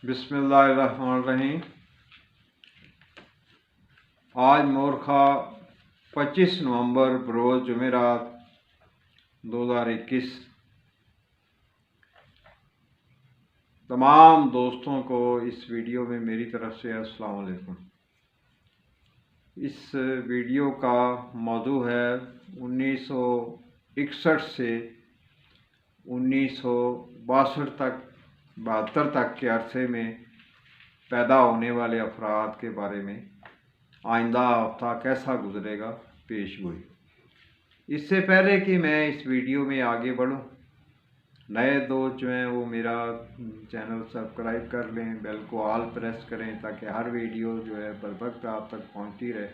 बिस्मिल्लाहिर्रहमानिर्रहीम। आज मोरखा 25 नवंबर बरोज़ जुमेरात 2021। तमाम दोस्तों को इस वीडियो में मेरी तरफ से अस्सलाम वालेकुम। इस वीडियो का मौजू है 1961 से 1962 तक के अरसे में पैदा होने वाले अफराद के बारे में आइंदा हफ्ता कैसा गुजरेगा पेश गोई। इससे पहले कि मैं इस वीडियो में आगे बढ़ूं, नए दोस्त जो हैं वो मेरा चैनल सब्सक्राइब कर लें, बेल को ऑल प्रेस करें ताकि हर वीडियो जो है बर वक्त आप तक पहुंचती रहे।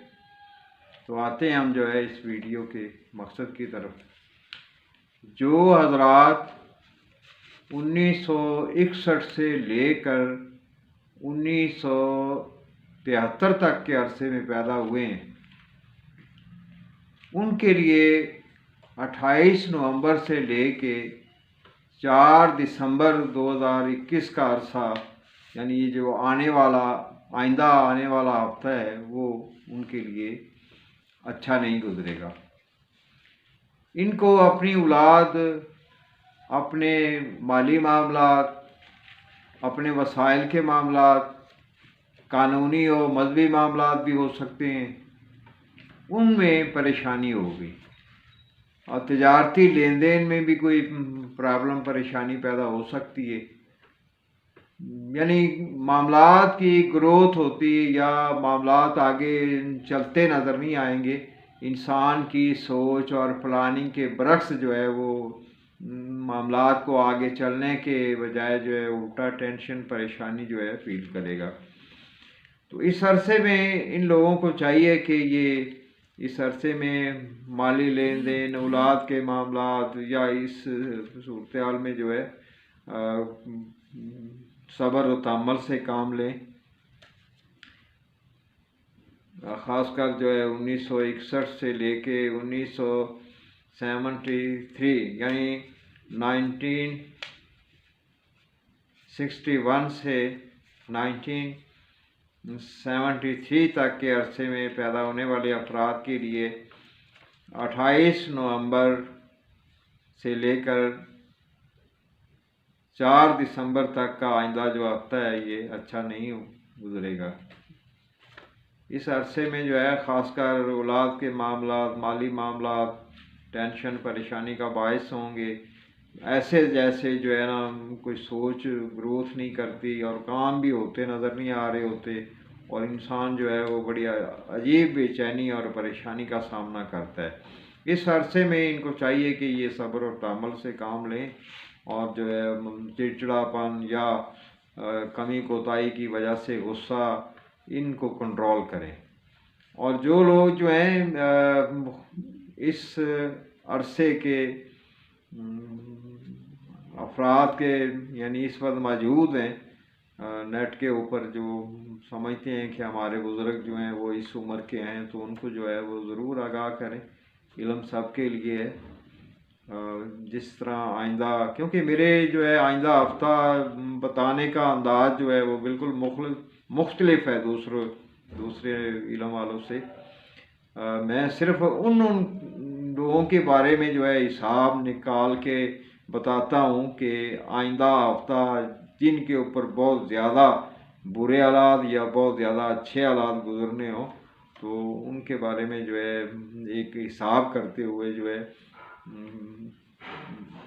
तो आते हैं हम जो है इस वीडियो के मकसद की तरफ। जो हजरात 1961 से लेकर 1973 तक के अरसे में पैदा हुए हैं, उनके लिए 28 नवंबर से लेके 4 दिसंबर 2021 का अरसा, यानी ये जो आइंदा आने वाला हफ्ता है, वो उनके लिए अच्छा नहीं गुजरेगा। इनको अपनी औलाद, अपने माली मामलात, अपने वसाइल के मामलात, कानूनी और मजहबी मामलात भी हो सकते हैं, उनमें परेशानी होगी और तिजारती लेन देन में भी कोई प्रॉब्लम परेशानी पैदा हो सकती है। यानी मामलात की ग्रोथ होती है या मामलात आगे चलते नज़र नहीं आएंगे। इंसान की सोच और प्लानिंग के बरक्स जो है वो मामलात को आगे चलने के बजाय जो है उल्टा टेंशन परेशानी जो है फील करेगा। तो इस अरसे में इन लोगों को चाहिए कि ये इस अरसे में माली लेन देन, औलाद के मामलात या इस सूरत हाल में जो है सब्र और तहम्मुल से काम लें। ख़ासकर जो है 1961 से लेके 1973 यानी 1961 से 1973 तक के अरसे में पैदा होने वाले अफराद के लिए 28 नवंबर से लेकर 4 दिसंबर तक का आइंदा जो हफ्ता है ये अच्छा नहीं गुजरेगा। इस अरसे में जो है ख़ासकर औलाद के मामलात, माली मामलात टेंशन परेशानी का बायस होंगे। ऐसे जैसे जो है ना कोई सोच ग्रोथ नहीं करती और काम भी होते नज़र नहीं आ रहे होते और इंसान जो है वो बड़ी अजीब बेचैनी और परेशानी का सामना करता है। इस अरसे में इनको चाहिए कि ये सब्र और तहम्मुल से काम लें और जो है चिड़चिड़ापन या कमी कोताही की वजह से गुस्सा इनको कंट्रोल करें। और जो लोग जो हैं इस अरसे के अफराद के यानी इस वक्त मौजूद हैं नेट के ऊपर, जो समझते हैं कि हमारे बुज़ुर्ग जो हैं वो इस उम्र के हैं, तो उनको जो है वो ज़रूर आगाह करें। इल्म सब के लिए है। जिस तरह आइंदा, क्योंकि मेरे जो है आइंदा हफ्ता बताने का अंदाज़ जो है वो बिल्कुल मुख्तलिफ है दूसरे इल्म वालों से। मैं सिर्फ उन लोगों के बारे में जो है हिसाब निकाल के बताता हूँ कि आइंदा हफ्ता जिनके ऊपर बहुत ज़्यादा बुरे हालात या बहुत ज़्यादा अच्छे हालात गुजरने हों, तो उनके बारे में जो है एक हिसाब करते हुए जो है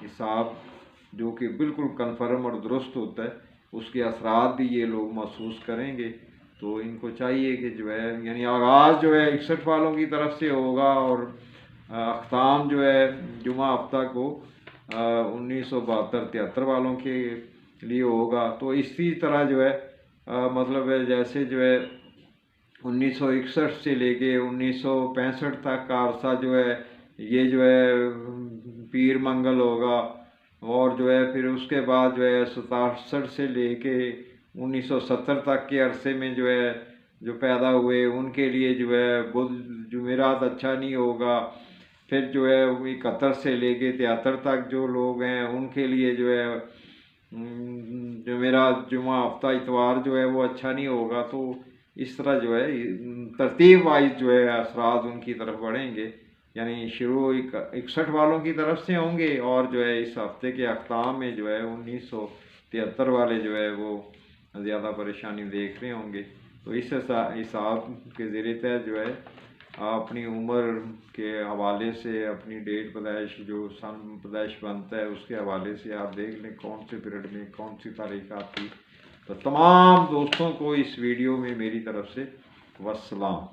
हिसाब जो कि बिल्कुल कन्फर्म और दुरुस्त होता है, उसके असरात भी ये लोग महसूस करेंगे। तो इनको चाहिए कि जो है यानी आगाज़ जो है 61 वालों की तरफ से होगा और अख्ताम जो है जुमा हफ्ता को 1972-73 वालों के लिए होगा। तो इसी तरह जो है मतलब है जैसे जो है 1961 से लेके 1965 तक का अरसा जो है ये जो है पीर मंगल होगा और जो है फिर उसके बाद जो है 67 से लेके 1970 तक के अरसे में जो है जो पैदा हुए उनके लिए जो है बुध जुमेरात अच्छा नहीं होगा। फिर जो है 71 से लेके 73 तक जो लोग हैं उनके लिए जो है جو میرا جمعہ ہفتہ اتوار جو ہے وہ اچھا نہیں ہوگا، تو اس طرح جو ہے ترتیب وائز جو ہے اثرات ان کی طرف بڑھیں گے، یعنی شروع 61 والوں کی طرف سے ہوں گے، اور جو ہے اس ہفتے کے اختتام میں جو ہے 1973 والے جو ہے وہ زیادہ پریشانی دیکھ رہے ہوں گے۔ تو اس حساب کے زیر تحت جو ہے آپ اپنی عمر کے حوالے سے، اپنی ڈیٹ پیدائش جو سن پیدائش بنتا ہے اس کے حوالے سے آپ دیکھ لیں کون سے پیریڈ میں کون سی تاریخ آتی۔ تو تمام دوستوں کو اس ویڈیو میں میری طرف سے والسلام۔